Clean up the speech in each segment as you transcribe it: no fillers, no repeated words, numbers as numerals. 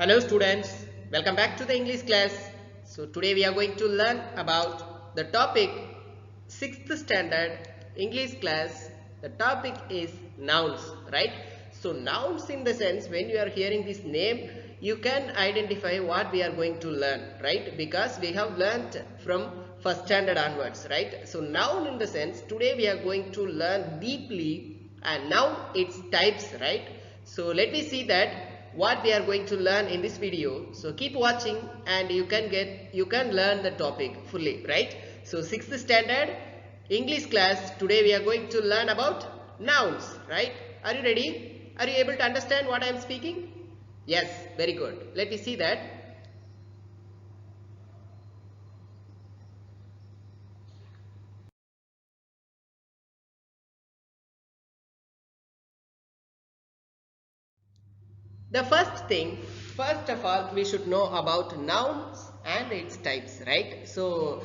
Hello students, welcome back to the English class. So today we are going to learn about the topic 6th standard English class. The topic is nouns, right? So nouns in the sense when you are hearing this name, you can identify what we are going to learn, right? Because we have learnt from first standard onwards, right? So noun in the sense today we are going to learn deeply and now its types, right? So let me see that what we are going to learn in this video. So keep watching and you can learn the topic fully, right? So 6th standard English class, today we are going to learn about nouns, right? Are you ready? Are you able to understand what I am speaking? Yes, very good. Let me see that. The first of all, we should know about nouns and its types, right? So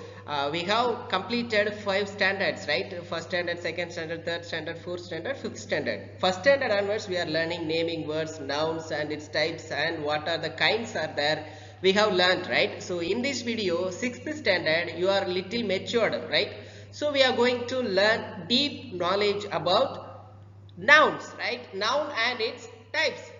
we have completed 5 standards, right? First standard, second standard, third standard, fourth standard, fifth standard. First standard onwards, we are learning naming words, nouns and its types and what are the kinds are there. We have learned, right? So in this video, 6th standard, you are little matured, right? So we are going to learn deep knowledge about nouns, right? Noun and its types.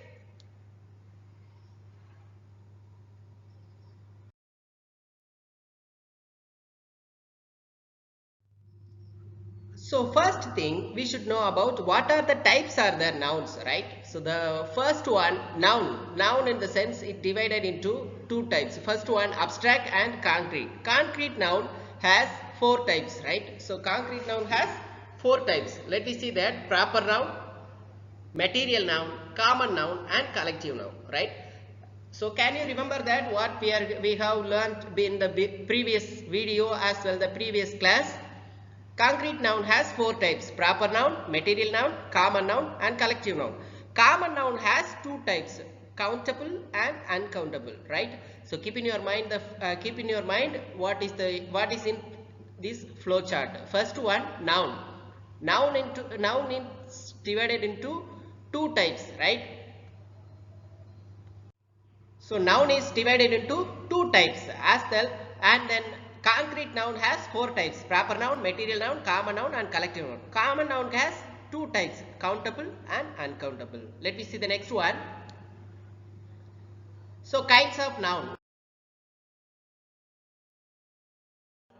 So first thing we should know about what are the types are there nouns, right? So the first one, noun in the sense it divided into two types. First one, abstract and concrete. Concrete noun has 4 types, right? So concrete noun has 4 types. Let me see that: proper noun, material noun, common noun and collective noun, right? So can you remember that what we have learned in the previous video as well the previous class? Concrete noun has 4 types: proper noun, material noun, common noun and collective noun. Common noun has 2 types: countable and uncountable, right? So keep in your mind what is in this flow chart. First one, noun. Noun is divided into 2 types, right? So noun is divided into 2 types as well, and then concrete noun has 4 types: proper noun, material noun, common noun and collective noun. Common noun has 2 types: countable and uncountable. Let me see the next one. So kinds of noun.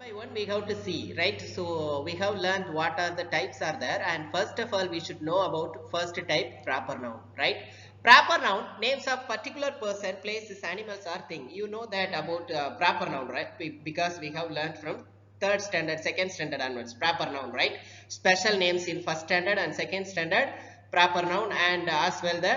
By one we have to see, right? So we have learned what are the types are there, and first of all we should know about first type, proper noun, right? Proper noun, names of particular person, places, animals or thing. You know that about proper noun, right? Because we have learned from third standard, second standard onwards, proper noun, right? Special names in first standard and second standard, proper noun, and as well the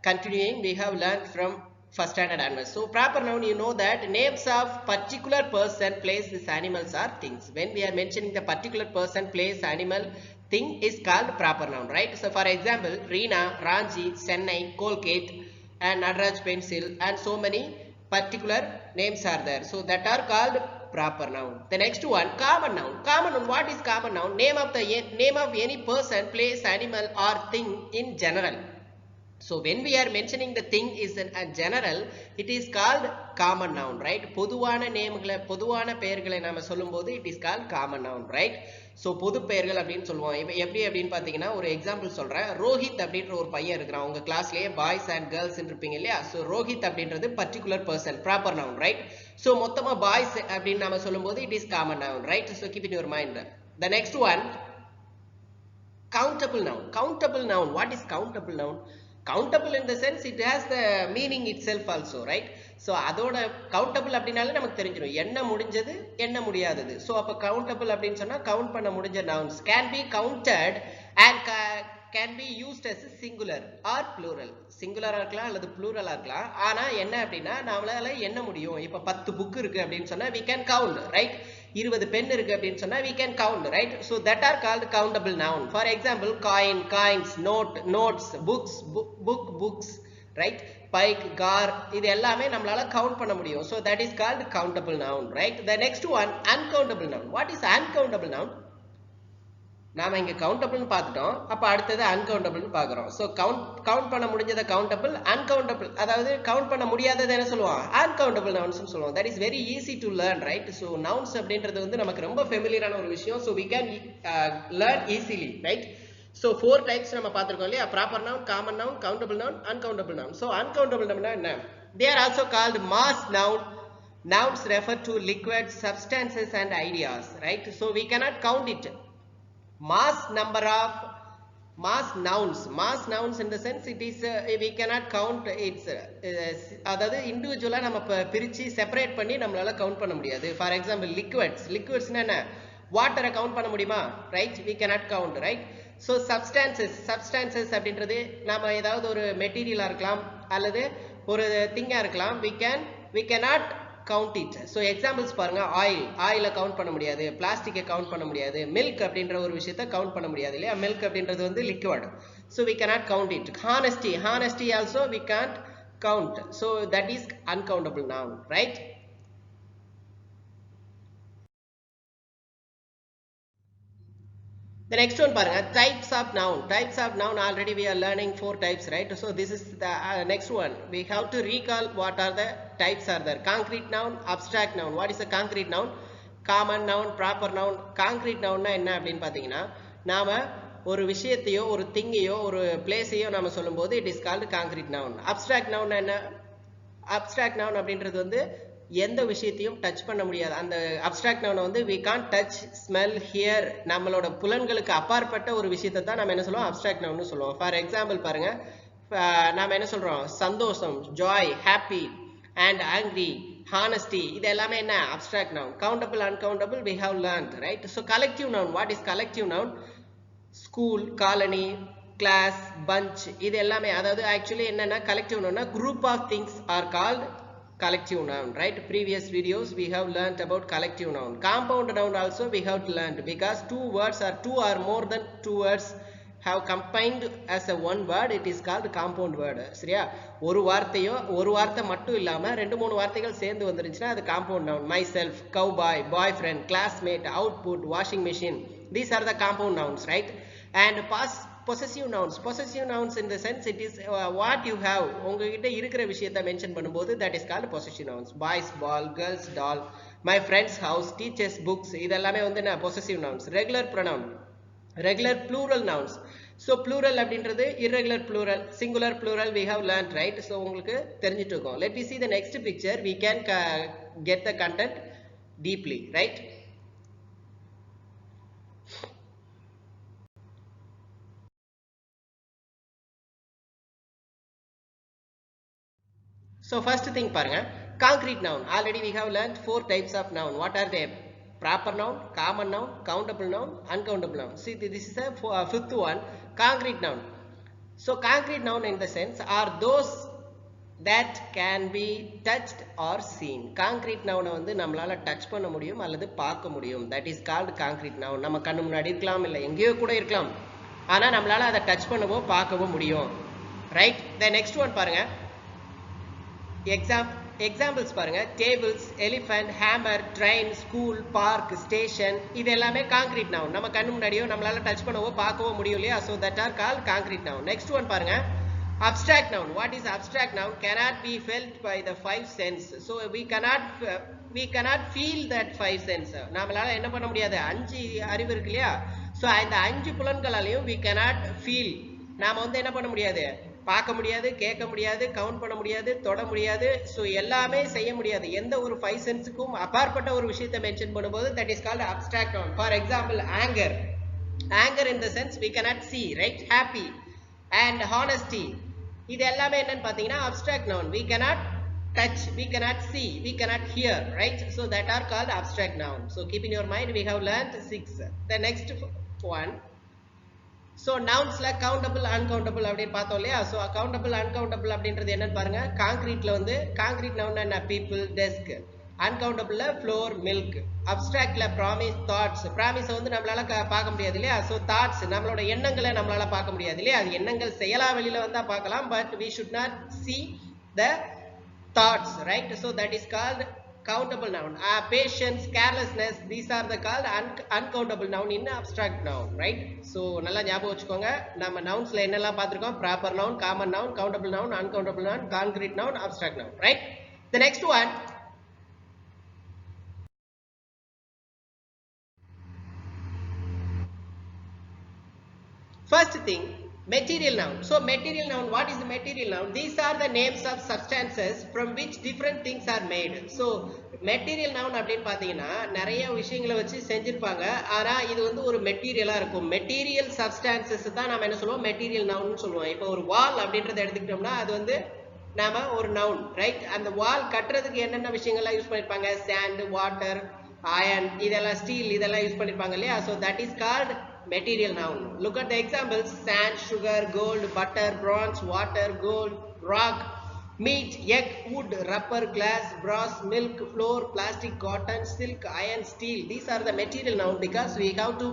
continuing we have learned from first standard onwards. So proper noun, you know that names of particular person, place, these animals or things. When we are mentioning the particular person, place, animal, thing is called proper noun, right? So for example, Reena, Ranji, Chennai, Colgate and Nadraj pencil and so many particular names are there. So that are called proper noun. The next one, common noun. Common noun, what is common noun? Name of any person, place, animal or thing in general. So when we are mentioning the thing is a general, it is called common noun, right? பொதுவான நேம்களை, பொதுவான பெயர்களை நாம சொல்லும்போது it is called common noun, right? So பொது பெயர்கள் அப்படின்னு சொல்லுவோம். எப்படி அப்படின்னு பார்த்தீங்கன்னா ஒரு எக்ஸாம்பிள் சொல்றேன். ரோஹித் அப்படின்ற ஒரு பையன் இருக்கிறான். உங்க கிளாஸ்லயே பாய்ஸ் அண்ட் கேர்ள்ஸ் இருப்பீங்க இல்லையா? ஸோ ரோஹித் அப்படின்றது particular person, proper noun, right? So மொத்தமா பாய்ஸ் அப்படின்னு நாம சொல்லும்போது it is common noun, right? So keep it in your mind. The next one, countable noun. Countable noun, what is countable noun? Countable in the sense it has the meaning itself also, right? So அதோட countable அப்படினாலே நமக்கு தெரிஞ்சிடும் என்ன முடிஞ்சது என்ன முடியாதது. So அப்ப countable அப்படின்னு சொன்னா கவுண்ட் பண்ண முடிஞ்ச nouns can be counted and can be used as a singular or plural. சிங்குலரா இருக்கலாம் அல்லது ப்ளூரலா இருக்கலாம். ஆனா என்ன அப்படின்னா நம்மளால எண்ண முடியும். இப்ப 10 புக் இருக்கு அப்படின்னு சொன்னா we can count, right? 20 pen இருக்கு அப்படின்னு சொன்னா we can count, right? So that are called countable noun. For example, coin, coins, note, notes, books, books, right? Bike, car, இது எல்லாமே நம்மளால கவுண்ட் பண்ண முடியும். So that is called countable noun, right? The next one, uncountable noun. What is uncountable noun? நாம இங்க கவுண்டபிள்னு பார்த்துட்டோம். அப்ப அடுத்தது அன்கவுண்டபிள்னு பார்க்குறோம். ஸோ கவுண்ட் பண்ண முடிஞ்சதை கவுண்டபிள், அன்கவுண்டபிள் அதாவது கவுண்ட் பண்ண முடியாததை என்ன சொல்லுவோம், அன்கவுண்டபிள் நவுன்ஸ் சொல்லுவோம். That is very easy to learn, right? So nouns அப்படின்றது வந்து நமக்கு ரொம்ப ஃபெமிலியரான ஒரு விஷயம். So we can learn easily, right? So 4 types நம்ம பார்த்துருக்கோம் இல்லையா? Proper noun, common noun, countable noun, uncountable noun. So uncountable நவுன்னா என்ன? They are also called mass noun. Nouns refer to liquid substances and ideas, right? So we cannot count it. Mass number of mass nouns in the sense it is we cannot count its அதாவது இண்டிவிஜுவலா நம்ம பிரிச்சு separate பண்ணி நம்மளால count பண்ண முடியாது. For example லிக்விட்ஸ்னா என்ன? வாட்டரை count பண்ண முடியுமா? Right? we cannot count, right? So substances அப்படின்றது நாம ஏதாவது ஒரு மெட்டீரியலா இருக்கலாம் அல்லது ஒரு திங்கா இருக்கலாம். we cannot count it. So examples பாருங்க. ஆயிலை கவுண்ட் பண்ண முடியாது, பிளாஸ்டிக்கை கவுண்ட் பண்ண முடியாது, மில்க் அப்படின்ற ஒரு விஷயத்தை கவுண்ட் பண்ண முடியாது இல்லையா? மில்க் அப்படின்றது வந்து liquid. So we cannot count it. Honesty also we can't count. So that is uncountable noun, right? The next one பாருங்க, types of noun already we are learning 4 types, right? So this is the next one. We have to recall what are the types are there. Concrete noun, abstract noun. What is a concrete noun? Common noun, proper noun. Concrete noun என்ன அப்படின்னு பார்த்தீங்கன்னா, நாம ஒரு விஷயத்தையோ ஒரு திங்கையோ ஒரு பிளேஸையோ நாம சொல்லும்போது it is called concrete noun. Abstract noun என்ன? Abstract noun அப்படின்றது வந்து எந்த விஷயத்தையும் டச் பண்ண முடியாது. அந்த அப்ஸ்ட்ராக்ட் நவுனை வந்து we can't touch, smell, hear, நம்மளோட புலன்களுக்கு அப்பாற்பட்ட ஒரு விஷயத்தை தான் நம்ம என்ன சொல்லுவோம், அப்ஸ்ட்ராக்ட் நவுன்னு சொல்லுவோம். ஃபார் எக்ஸாம்பிள் பாருங்க, நாம என்ன சொல்றோம், சந்தோஷம், Joy, happy and angry, honesty, இது எல்லாமே என்ன, abstract noun. Countable, uncountable we have learned, right? So collective noun, what is collective noun? School, colony, class, bunch, இது எல்லாமே அதாவது ஆக்சுவலி என்னன்னா collective noun group of things are called collective noun, right? Previous videos we have learnt about collective noun. Compound noun also we have learned, because two or more than two words have combined as a one word, it is called compound word. சரியா? ஒரு வார்த்தை மட்டும் இல்லாம 2-3 வார்த்தைகள் சேர்ந்து வந்துருச்சுன்னா அது compound noun. Myself, cowboy, boyfriend, classmate, output, washing machine, these are the compound nouns, right? And possessive nouns in the sense it is what you have, உங்ககிட்ட இருக்கிற விஷயத்தை மென்ஷன் பண்ணும்போது that is called possessive nouns. Boys ball, girls doll, my friend's house, teacher's books, இதெல்லாமே வந்து என்ன, possessive nouns. Regular plural nouns. So plural அப்படின்றது irregular plural, singular plural we have learnt, right? So உங்களுக்கு தெரிஞ்சிட்டு இருக்கும். Let me see the next picture, we can get the content deeply, right? So first thing பாருங்க, concrete noun. Already we have learned 4 types of noun. What are they? Proper noun, common noun, countable noun, uncountable noun. See, this is the fifth one, concrete noun. So concrete noun in the sense are those that can be touched or seen. Concrete noun வந்து நம்மளால touch பண்ண முடியும் அல்லது பார்க்க முடியும். That is called concrete noun. நம்ம கண்ணு முன்னாடி இருக்கலாம், இல்லை எங்கேயோ கூட இருக்கலாம், ஆனா நம்மளால அதை டச் பண்ணவோ பார்க்கவோ முடியும், ரைட்? The next one பாருங்க, examples பாருங்க, tables, elephant, hammer, train, school, park, station, இது எல்லாமே concrete noun. நம்ம கண்ணு முன்னாடியோ நம்மளால டச் பண்ணவோ பார்க்கவோ முடியும் இல்லையா? So that are called concrete noun. Next one பாருங்க, abstract noun. What is abstract noun? Cannot be felt by the 5 senses. So we cannot feel that 5 senses. நம்மளால என்ன பண்ண முடியாது, 5 அறிவு இருக்கு இல்லையா? So இந்த 5 புலன்களாலையும் we cannot feel, நாம வந்து என்ன பண்ண முடியாது, பார்க்க முடியாது, கேட்க முடியாது, கவுண்ட் பண்ண முடியாது, தொட முடியாது. ஸோ எல்லாமே செய்ய முடியாது. எந்த ஒரு 5 சென்ஸுக்கும் அப்பாற்பட்ட ஒரு விஷயத்தை மென்ஷன் பண்ணும்போது that is called abstract noun. For example, anger in the sense we cannot see, right? Happy and honesty, இது எல்லாமே என்னன்னு பார்த்தீங்கன்னா abstract noun. We cannot touch, we cannot see, we cannot hear, right? So that are called abstract noun. So keep in your mind, we have learned 6. The next one, so nounsல countable, uncountable அப்படின்னு பார்த்தோம் இல்லையா? So countable, uncountable அப்படின்றது என்னன்னு பாருங்க. கான்கிரீட்ல வந்து concrete noun என்ன, people, desk. uncountable floor, milk. abstractல promise, thoughts. promise வந்து நம்மளால பார்க்க முடியாது இல்லையா? So thoughts, நம்மளோட எண்ணங்களை நம்மளால பார்க்க முடியாது இல்லையா? அது எண்ணங்கள் செயலா வெளியில வந்தா பார்க்கலாம், but we should not see the thoughts, right? So that is called countable noun. Patience, carelessness, these are the called uncountable noun in abstract noun, right? So நல்லா ஞாபகம் வச்சுக்கோங்க. நம்ம nounsல என்னெல்லாம் பார்த்திருக்கோம்? Proper noun, common noun, countable noun, uncountable noun, concrete noun, abstract noun, right? The next one, first thing, material noun. So material noun, what is the material noun? These are the names of substances from which different things are made. So material noun அப்படின்னு பாத்தீங்கன்னா நிறைய விஷயங்களை வச்சு செஞ்சிருப்பாங்க. ஆனா இது வந்து ஒரு மெட்டீரியலா இருக்கும். மெட்டீரியல் சப்ஸ்டான்சஸ் தான் நாம என்ன சொல்லுவோம்? மெட்டீரியல் நவுன் சொல்லுவோம். இப்போ ஒரு வால் அப்படின்றத எடுத்துக்கிட்டோம்னா அது வந்து நாம ஒரு நவுன், ரைட்? அந்த வால் கட்டுறதுக்கு என்னென்ன விஷயங்கள்லாம் யூஸ் பண்ணிருப்பாங்க? சாண்ட், வாட்டர், அயன், இதெல்லாம் ஸ்டீல், இதெல்லாம் யூஸ் பண்ணிருப்பாங்க இல்லையா? So that is called material noun. Look at the examples: sand, sugar, gold, butter, bronze, water, gold, rock, meat, egg, wood, rubber, glass, brass, milk, flour, plastic, cotton, silk, iron, steel. These are the material noun because we have to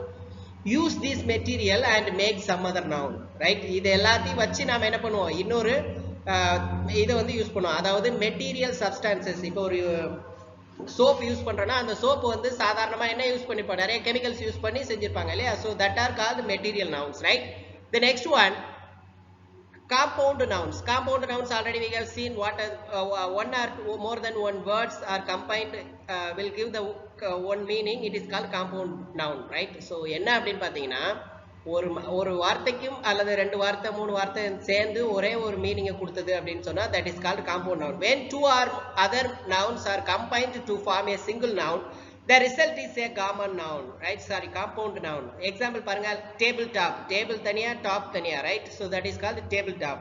use this material and make some other noun, right? இது எல்லாத்தையும் வச்சு நாம என்ன பண்ணுவோம்? இன்னொரு இதை வந்து use பண்ணுவோம். அதாவது மெட்டீரியல் சப்ஸ்டான்சஸ். இப்போ ஒரு சோப் யூஸ் பண்றோம்னா அந்த சோப் வந்து சாதாரணமா என்ன யூஸ் பண்ணிருப்பாங்க? நிறைய கெமிக்கல்ஸ் யூஸ் பண்ணி செஞ்சிருப்பாங்க இல்லையா? So that are called material nouns, right? The next one, compound nouns. Compound nouns, already we have seen what one or more than one words are combined will give the one meaning. It is called compound noun, right? So என்ன அப்படின்னு பாத்தீங்கன்னா ஒரு வார்த்தைக்கும் அல்லது ரெண்டு வார்த்தை மூணு வார்த்தை சேர்ந்து ஒரே ஒரு மீனிங்கை கொடுத்தது அப்படின்னு சொன்னா that is called compound noun. When two or other nouns are combined to form a single noun, the result is a common noun, right? Sorry, compound noun. Example பாருங்க, table top. Table தனியா, top தனியா, right? So that is called table top.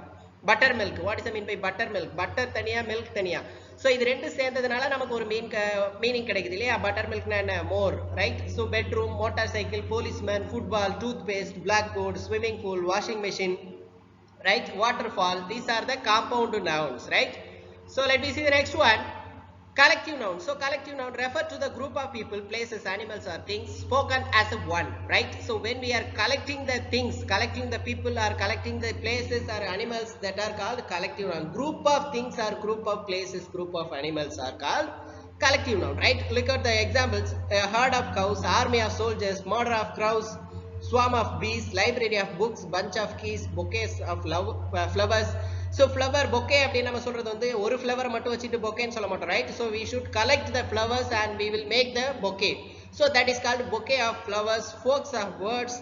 Buttermilk. What is the mean by buttermilk? Butter தனியா, milk தனியா. So இது ரெண்டு சேர்ந்ததுனால நமக்கு ஒரு meaning கிடைக்குது இல்லையா? buttermilkனா என்ன? more, right? So bedroom, motorcycle, policeman, football, toothpaste, blackboard, swimming pool, washing machine, right? Waterfall. These are the compound nouns, right? So let me see the next one. Collective noun. So collective noun refer to the group of people, places, animals or things spoken as a one, right? So when we are collecting the things, collecting the people or collecting the places or animals, that are called collective noun. Group of things or group of places, group of animals are called collective noun, right? Look at the examples: a herd of cows, army of soldiers, murder of crows, swarm of bees, library of books, bunch of keys, bouquets of flowers. So flower bouquet அப்படின்னு நம்ம சொல்றது வந்து ஒரு flower மட்டும் வச்சிட்டு bouquetன்னு சொல்ல மாட்டோம், right? So we should collect the flowers and we will make the bouquet. So that is called bouquet of flowers. Folks of words,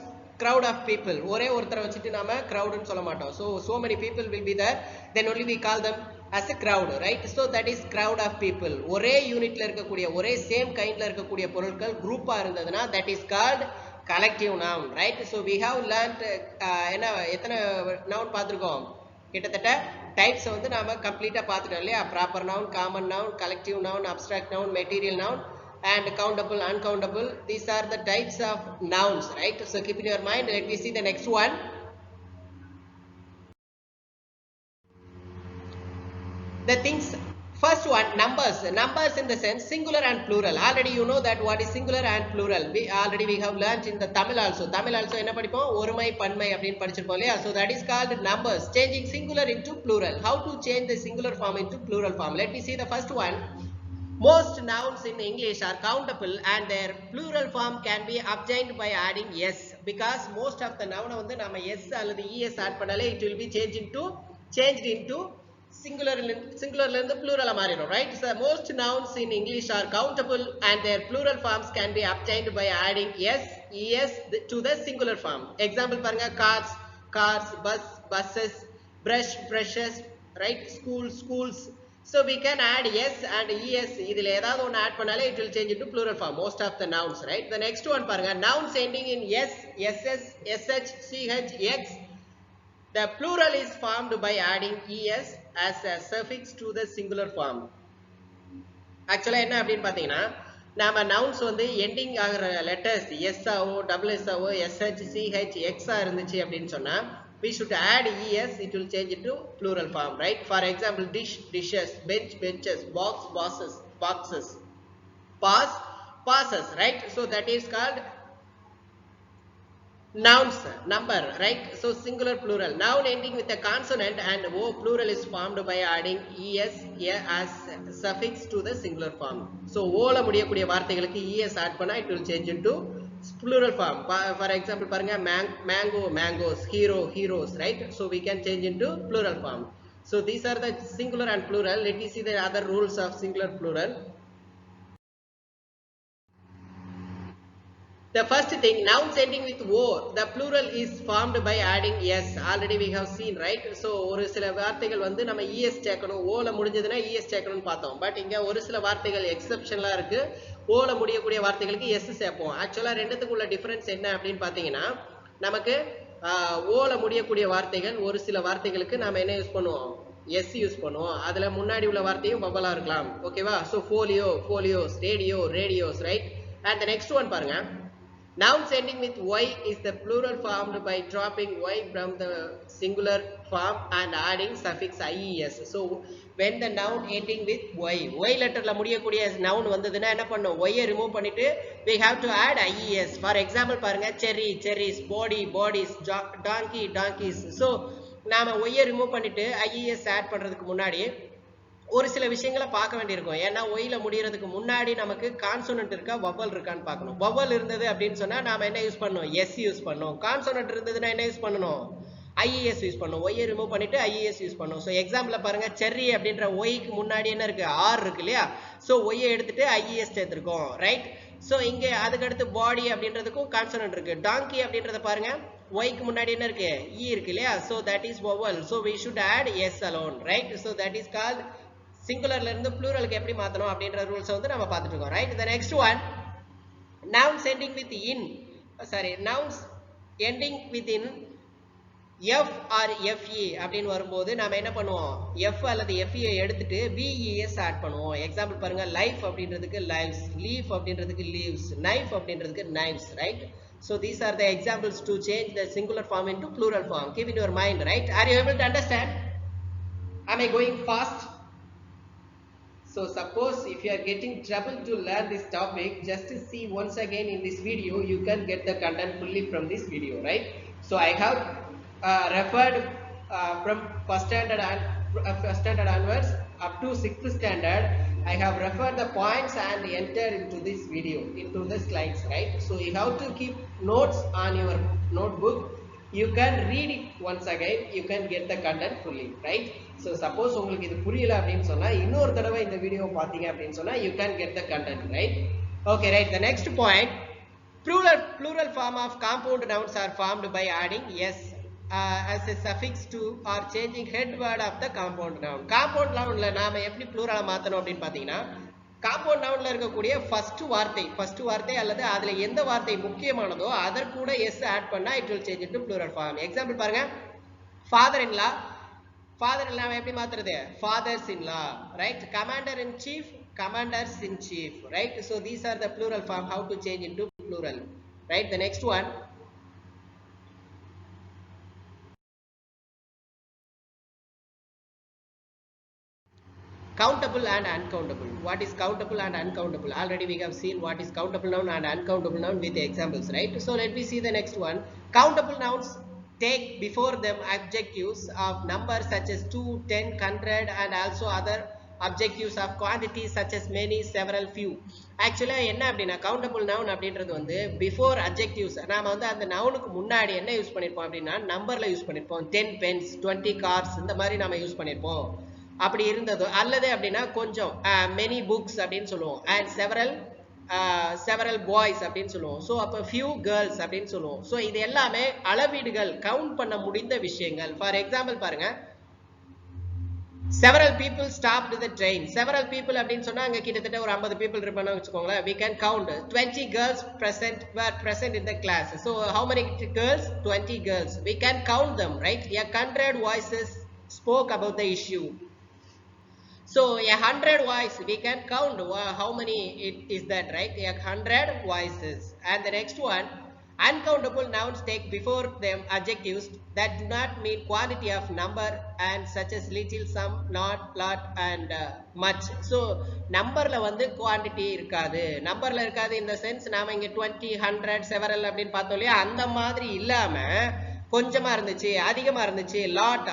crowd of people. ஒரே ஒருத்தரை வச்சிட்டு நாம crowdன்னு சொல்ல மாட்டோம். So many people will be there, then only we call them as a crowd, right? So that is crowd of people. ஒரே யூனிட்ல இருக்கக்கூடிய ஒரே சேம் கைண்ட்ல இருக்கக்கூடிய பொருட்கள் குரூப்பா இருந்ததுன்னா that is called collective noun, right? So we have learned என்ன எத்தனை நவுன் பார்த்திருக்கோம்? கிட்டத்தட்ட டைப்ஸ் வந்து நாம கம்ப்ளீட்டா பார்த்துட்டோம் இல்லையா? Proper noun, common noun, collective noun, abstract noun, material noun and countable, uncountable. These are the types of nouns, right? So keep in your mind. Let me see the next one. The things, first one, numbers. Numbers in the sense singular and plural. Already you know that what is singular and plural. We have learnt in the Tamil also. Tamil also என்ன படிப்போம்? ஒருமை பன்மை அப்படின்னு படிச்சிருப்போம் இல்லையா? So that is called numbers. Changing singular into plural. How to change the singular form into plural form? Let me see the first one. Most nouns in English are countable and their plural form can be obtained by adding s. Because most of the noun வந்து நாம s அல்லது es add பண்ணாலே it will be changed into singularல இருந்து plural மாறிடும், right? So most nouns in English are countable and their plural forms can be obtained by adding s, es to the singular form. Example பாருங்க, cars, buses, brush, brushes, right? schools. So we can add s and es. இதுல ஏதாவது ஒன்னு add பண்ணாலே it will change into plural form. Most of the nouns, right? The next one பாருங்க, nouns ending in s, ss, sh, ch, x. The plural is formed by adding es as a suffix to the singular form. Actually என்ன அப்படின்னு பாத்தீங்கன்னா, நாம nouns வந்து ending ஆகிற letters s ஆவோ, double s ஆவோ, sh, ch, x இருந்துச்சு அப்படின்னு சொன்னா we should add es, it will change into plural form, right? For example, dish, dishes, bench, benches, box, boxes, pass, passes, right? So that is called Nouns, number, right? So singular plural. Noun ending with a consonant and O plural is formed by adding es as suffix to the singular form. So O la முடியக்கூடிய வார்த்தைகளுக்கு es add பண்ணா it will change into plural form. For example, பாருங்க mango, mangoes, hero, heroes, right? So we can change into plural form. So these are the singular and plural. Let me see the other rules of singular plural. The first thing, nouns ending with O, the plural is formed by adding S. Already we have seen, right? So ஒரு சில வார்த்தைகள் வந்து நம்ம ES சேர்க்கணும், O ல முடிஞ்சதுன்னா ES சேர்க்கணும்னு பார்த்தோம். பட் இங்க ஒரு சில வார்த்தைகள் எக்ஸெப்ஷன்லாம் இருக்கு. O ல முடியக்கூடிய வார்த்தைகளுக்கு S சேர்ப்போம். ஆக்சுவலா ரெண்டுத்துக்குள்ள டிஃபரன்ஸ் என்ன அப்படின்னு பார்த்தீங்கன்னா, நமக்கு O ல முடியக்கூடிய வார்த்தைகள் ஒரு சில வார்த்தைகளுக்கு நாம என்ன யூஸ் பண்ணுவோம்? S யூஸ் பண்ணுவோம். அதுல முன்னாடி உள்ள வார்த்தையும் வவலா இருக்கலாம். ஓகேவா? So folio, folios, radio, radios, right? And the next one பாருங்க. Nouns ending with Y is the plural formed by dropping Y from the singular form and adding suffix IES. So when the noun ending with Y letter la முடியக்கூடிய noun வந்ததுன்னா என்ன பண்ணும்? Y remove பண்ணிட்டு we have to add IES. For example பாருங்க cherry, cherries, body, bodies, donkey, donkeys. So நாம Y remove பண்ணிட்டு IES add பண்றதுக்கு முன்னாடி ஒரு சில விஷயங்களை பார்க்க வேண்டியிருக்கும். ஏன்னா ஒயில முடியறதுக்கு முன்னாடி நமக்கு கான்சோனன்ட் இருக்கா வவல் இருக்கான்னு பார்க்கணும். வவல் இருந்தது அப்படின்னு சொன்னா நாம என்ன யூஸ் பண்ணணும்? எஸ் யூஸ் பண்ணணும். கான்சோனன்ட் இருந்ததுன்னா என்ன யூஸ் பண்ணணும்? ஐஇஎஸ் யூஸ் பண்ணணும். ஒய்யை ரிமூவ் பண்ணிட்டு ஐஇஎஸ் யூஸ் பண்ணணும். ஸோ எக்ஸாம்பிள் பாருங்க செர்ரி அப்படின்ற ஒய்க்கு முன்னாடி என்ன இருக்கு? ஆர் இருக்கு இல்லையா? ஸோ ஒய்யை எடுத்துட்டு ஐஇஎஸ் சேர்த்திருக்கோம், ரைட்? ஸோ இங்க அதுக்கு அடுத்து பாடி அப்படின்றதுக்கும் கான்சோனன்ட் இருக்கு. டாங்கி அப்படின்றத பாருங்க ஒய்க்கு முன்னாடி என்ன இருக்கு? இ இருக்கு இல்லையா? So that is vowel. So we should add S alone, right? So that is called சிங்குலர்ல இருந்து ப்ளூரலுக்கு எப்படி மாத்தணும் அப்படின்ற ரூல்ஸ் வந்து நம்ம பார்த்துட்டு இருக்கோம், right? The next one, nouns ending with nouns ending with in F or FE அப்படின்னு வரும்போது நாம என்ன பண்ணுவோம்? F அல்லது FE எடுத்துட்டு VES ஆட் பண்ணுவோம். எக்ஸாம்பிள் பாருங்க லைஃப் அப்படின்றதுக்கு லைவ்ஸ், லீஃப் அப்படின்றதுக்கு லீவ்ஸ், நைஃப் அப்படின்றதுக்கு knives, right? So these are the examples to change the singular form into plural form. Keep in your mind, right? Are you able to understand? Am I going fast? So suppose if you are getting trouble to learn this topic, just to see once again in this video, you can get the content fully from this video, right? So I have referred from first standard onwards up to 6th standard. I have referred the points and entered into this video, into the slides, right? So you have to keep notes on your notebook. You can read it once again, you can get the content fully, right? So suppose உங்களுக்கு இது புரியல அப்படினு சொன்னா இன்னொரு தடவை இந்த video பாத்தீங்க அப்படினு சொன்னா you can get the content, right? Okay, right. The next point, plural form of compound nouns are formed by adding s as a suffix to or changing head word of the compound noun. Compound nounல நாம எப்படி plural மாத்தணும் அப்படினு பாத்தீங்கன்னா compound நவுன்ல இருக்கக்கூடிய first வார்த்தை அல்லது அதுல எந்த வார்த்தை முக்கியமானதோ அதற்கு கூட எஸ் ஆட் பண்ணா it will change into plural form. Example பாருங்க ஃபாதர் இன் லா எப்படி மாத்துறது? fathers in law, right? commander in chief, commanders in chief, right? So these are the plural form, how to change into plural, right? The next one, countable and uncountable. What is countable and uncountable? Already we have seen what is countable noun and uncountable noun with the examples, right? So let me see the next one. Countable nouns take before them adjectives of numbers such as 2, 10, 100 and also other adjectives of quantities such as many, several, few. Actually என்ன அப்படின்னா countable noun அப்படின்றது வந்து before adjectives நாம வந்து அந்த நவுனுக்கு முன்னாடி என்ன use பண்ணிருப்போம் அப்படின்னா நம்பர்ல யூஸ் பண்ணிருப்போம். 10 pens, 20 cars இந்த மாதிரி நாம யூஸ் பண்ணிருப்போம். அப்படி இருந்ததோ அல்லது அப்படின்னா கொஞ்சம் many books அப்படின்னு சொல்லுவோம் and several boys அப்படின்னு சொல்லுவோம். ஸோ அப்போ few girls அப்படின்னு சொல்லுவோம். ஸோ இது எல்லாமே அளவீடுகள், கவுண்ட் பண்ண முடிந்த விஷயங்கள். ஃபார் எக்ஸாம்பிள் பாருங்க several people stopped the train. several people அப்படின்னு சொன்னா அங்க கிட்டத்தட்ட ஒரு 50 people இருப்பாங்க வச்சுக்கோங்களேன். we can count 20 girls were present in the class. So how many girls? 20 girls. We can count them, right? 100 voices spoke about the issue. So 100 voices, we can count how many it is that, right? 100 voices. And the next one, Uncountable nouns take before them adjectives that do not mean quantity of number and such as little, some, not, lot and much. So நம்பர்ல வந்து quantity இருக்காது. நம்பர்ல இருக்காது in the sense நாம இங்க 20, 100, several அப்படின்னு பார்த்தோம் இல்லையா, அந்த மாதிரி இல்லாம கொஞ்சமா இருந்துச்சு, அதிகமா இருந்துச்சு, லாட்,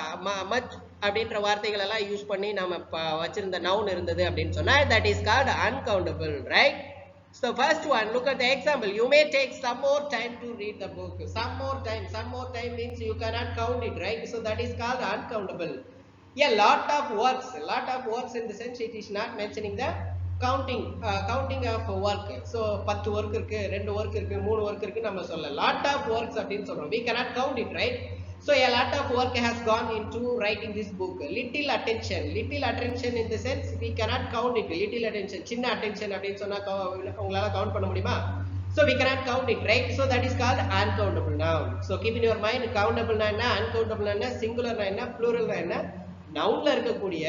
மச் அப்படின்ற வார்த்தைகள் எல்லாம் யூஸ் பண்ணி நாம வச்சிருந்த நவுன் இருந்தது அப்படின்னு சொன்னா that is called uncountable, right? So first one, look at the example. You may take some more time to read the book. Some more time means you cannot count it, right? So that is called uncountable. A lot of works in the sense it is not mentioning the counting of work. So 10 work இருக்கு, 2 work இருக்கு, 3 work இருக்கு நம்ம சொல்ல. Lot of works அப்படின்னு சொல்றோம். We cannot count it, right? So a lot of work has gone into writing this book. Little attention in the sense we cannot count it. Little attention, சின்ன attention அப்படின்னு சொன்னா உங்களால count பண்ண முடியுமா? So we cannot count it, right? So that is called uncountable noun. So keep in your mind, countable na என்ன, uncountable na என்ன, singular na என்ன, plural na என்ன, nounல இருக்கக்கூடிய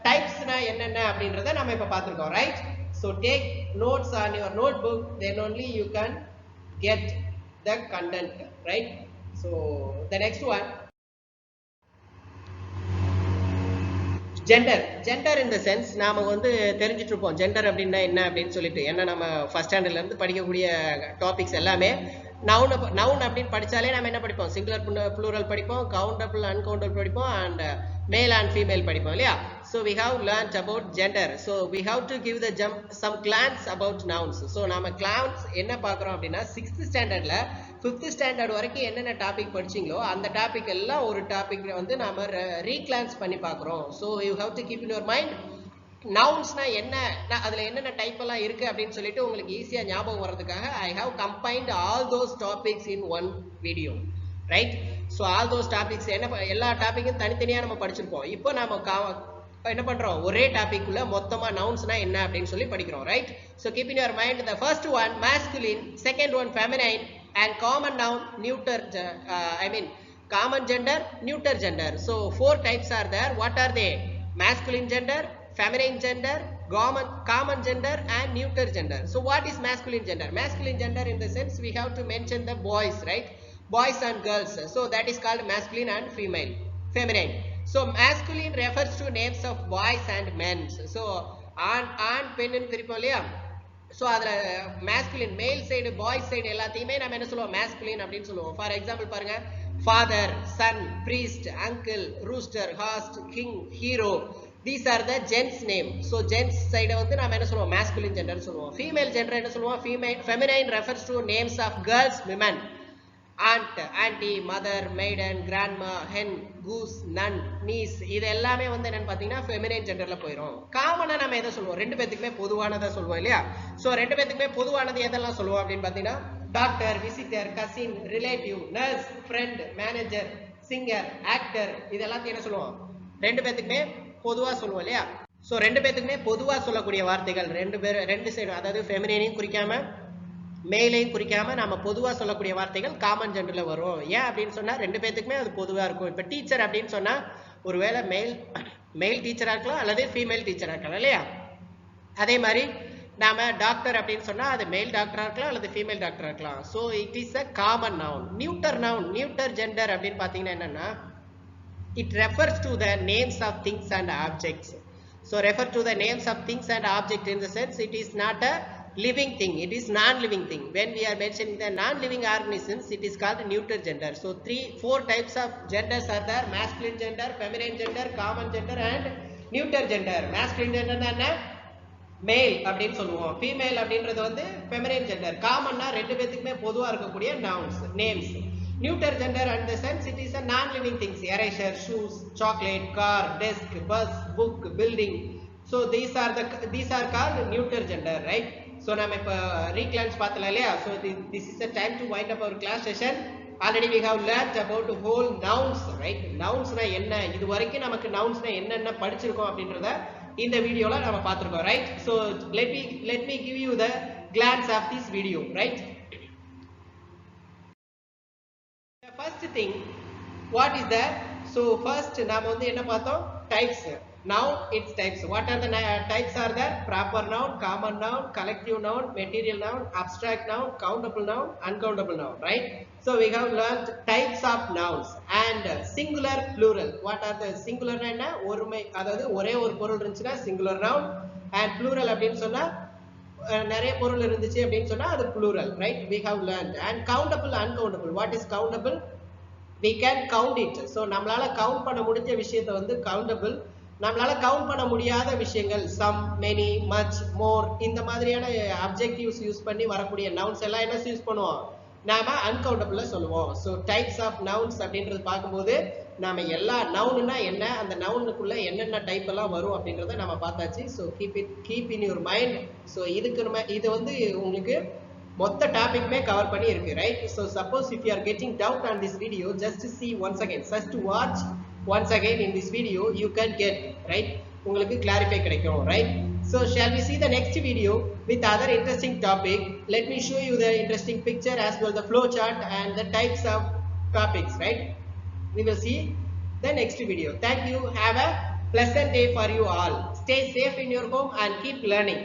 types na என்னென்ன அப்படின்றத நாம இப்ப பார்த்திருக்கோம், right? So take notes on your notebook, then only you can get the content, right? So the next one, gender in the sense நாம வந்து தெரிஞ்சிட்டு இருப்போம் gender அப்படின்னா என்ன அப்படின்னு சொல்லிட்டு. ஏன்னா நம்ம ஃபர்ஸ்ட் ஸ்டாண்டர்ட்ல இருந்து படிக்கக்கூடிய டாபிக்ஸ் எல்லாமே நவுன் அப்படின்னு படிச்சாலே நம்ம என்ன படிப்போம், சிங்குலர் ப்ளூரல் படிப்போம், கவுண்டபிள் அன்கவுண்டபிள் படிப்போம் அண்ட் மேல் அண்ட் ஃபீமேல் படிப்போம் இல்லையா. So we have learnt about gender. So we have to give the some glance about nouns. So நாம glance என்ன பார்க்கறோம் அப்படின்னா 6th ஸ்டாண்டர்ட்ல 5th ஸ்டாண்டர்ட் வரைக்கும் என்னென்ன டாபிக் படிச்சீங்களோ அந்த டாபிக் எல்லாம் ஒரு டாபிக் வந்து நாம ரீக்ளான்ஸ் பண்ணி பார்க்கறோம். So you have to keep in your mind நவுன்ஸ்னா என்ன, அதுல என்னென்ன டைப் எல்லாம் இருக்கு அப்படின்னு சொல்லிட்டு உங்களுக்கு ஈஸியா ஞாபகம் வர்றதுக்காக I have combined all those topics in one video, right? So all those topics என்ன எல்லா டாபிக்கும் தனித்தனியா நம்ம படிச்சிருப்போம். இப்போ நாம என்ன பண்றோம், ஒரே டாபிக் உள்ள மொத்தமா நவுன்ஸ்னா என்ன அப்படின்னு சொல்லி படிக்கிறோம், right? So keep in your mind the first one masculine, second one feminine and common noun neuter, common gender, neuter gender. So 4 types are there. What are they? Masculine gender, feminine gender, common gender and neuter gender. So what is masculine gender? Masculine gender in the sense we have to mention the boys, right? Boys and girls. So that is called masculine and feminine. So masculine refers to names of boys and men. So ஆண் பெண்ணுன்னு பிரிப்போம் இல்லையா. So அதில் masculine மேல் side boys side எல்லாத்தையுமே நம்ம என்ன சொல்லுவோம், masculine அப்படின்னு சொல்லுவோம். ஃபார் எக்ஸாம்பிள் பாருங்க, father, son, priest, uncle, rooster, host, king, hero, these are the gents name. So gents side வந்து நாம என்ன சொல்லுவோம், masculine gender சொல்லுவோம். female gender என்ன சொல்லுவோம், feminine refers to names of girls, women, aunt, auntie, mother, maiden, grandma, hen, goose, nun, niece, இது எல்லாமே வந்து என்னன்னு பாத்தீங்கன்னா feminine genderல போயிடும். காமனா நம்ம எதை சொல்லுவோம், ரெண்டு பேத்துக்குமே பொதுவானதா சொல்லுவோம் இல்லையா. சோ ரெண்டு பேத்துக்குமே பொதுவானது எதெல்லாம் சொல்லுவோம் அப்படின்னு பாத்தீங்கன்னா doctor, visitor, cousin, relative, nurse, friend, manager, singer, actor, இதெல்லாம் என்ன சொல்லுவோம், ரெண்டு பேத்துக்குமே பொதுவா சொல்லுவோம் இல்லையா. சோ ரெண்டு பேத்துக்குமே பொதுவா சொல்லக்கூடிய வார்த்தைகள் ரெண்டு சைடு, அதாவது ஃபெமினைனையும் குறிக்காம மேலையும் குறிக்காம நாம பொதுவா சொல்லக்கூடிய வார்த்தைகள் காமன் ஜெண்டர்ல வரும். ஏன் அப்படின்னு சொன்னா ரெண்டு பேத்துக்குமே அது பொதுவா இருக்கும். இப்ப டீச்சர் அப்படின்னு சொன்னா ஒருவேளை மேல் டீச்சரா இருக்கலாம் அல்லது ஃபீமேல் டீச்சரா இருக்கலாம் இல்லையா. அதே மாதிரி நாம டாக்டர் அப்படின்னு சொன்னா அது மேல் டாக்டரா இருக்கலாம் அல்லது ஃபீமேல் டாக்டரா இருக்கலாம். So it is a common noun. நியூட்டர் gender அப்படின்னு பாத்தீங்கன்னா என்னன்னா, it refers to the names of things and objects. So refer to the names of things and objects in the sense it is not a living thing, it is non-living thing. When we are mentioning the non-living organisms, it is called neuter gender. So 4 types of genders are there: masculine gender, feminine gender, common gender and neuter gender. Masculine gender என்ன, மேல் அப்படின்னு சொல்லுவோம். Female அப்படின்றது வந்து feminine gender. காமன்னா ரெண்டு பேத்துக்குமே பொதுவா இருக்கக்கூடிய nouns, names. Neuter gender and the sense it is a non-living things: eraser, shoes, chocolate, car, desk, bus, book, building. So these are called neuter gender, right? So நாம இப்ப reclans பார்த்தல இல்லையா. So this is the time to wind up our class session. Already we have learned about whole nouns, right? Nouns na என்ன, இது வரைக்கும் நமக்கு nouns na என்னென்ன படிச்சிருக்கோம் அப்படின்றத இந்த வீடியோல நாம பார்த்திருக்கோம், right? So let me give you the glance of this video, right? First thing, what is that? So first நாம வந்து என்ன பார்த்தோம், types. Noun, its types. What are the types are there? Proper noun, common noun, collective noun, material noun, abstract noun, countable noun, uncountable noun, right? So we have learned types of nouns and singular, plural. What are the singular என்ன ஒருமை அதாவது ஒரே ஒரு பொருள் இருந்துச்சுன்னா singular noun and plural அப்படின்னு சொன்னா நிறைய பொருள் இருந்துச்சு அப்படின்னு சொன்னா அது plural, right? We have learned. And countable, uncountable. What is countable? We can count it. So நம்மளால count பண்ண முடிஞ்ச விஷயத்தை வந்து countable. நம்மளால கவுண்ட் பண்ண முடியாத விஷயங்கள் some, many, much, more இந்த மாதிரியான அப்ஜெக்டிவ்ஸ் யூஸ் பண்ணி வரக்கூடிய நவுன்ஸ் எல்லாம் என்ன யூஸ் பண்ணுவோம்? நாம அன்கவுண்டபிள்ல சொல்லுவோம். ஸோ டைப்ஸ் ஆஃப் நவுன்ஸ் அப்படின்றது பார்க்கும்போது நாம எல்லா நவுன்னா என்ன, அந்த நவுனுக்குள்ள என்னென்ன டைப் எல்லாம் வரும் அப்படின்றத நம்ம பார்த்தாச்சு. So keep in your mind. So இது வந்து உங்களுக்கு மொத்த டாபிக்மே கவர் பண்ணி இருக்கு, right? So suppose if you are getting doubt on this video, just C once again, just watch once again in this video, you can get, right? உங்களுக்கு clarify கிடைக்கும், right? So shall we see the next video with other interesting topic? Let me show you the interesting picture as well the flow chart and the types of topics, right? We will see the next video. Thank you. Have a pleasant day for you all. Stay safe in your home and keep learning.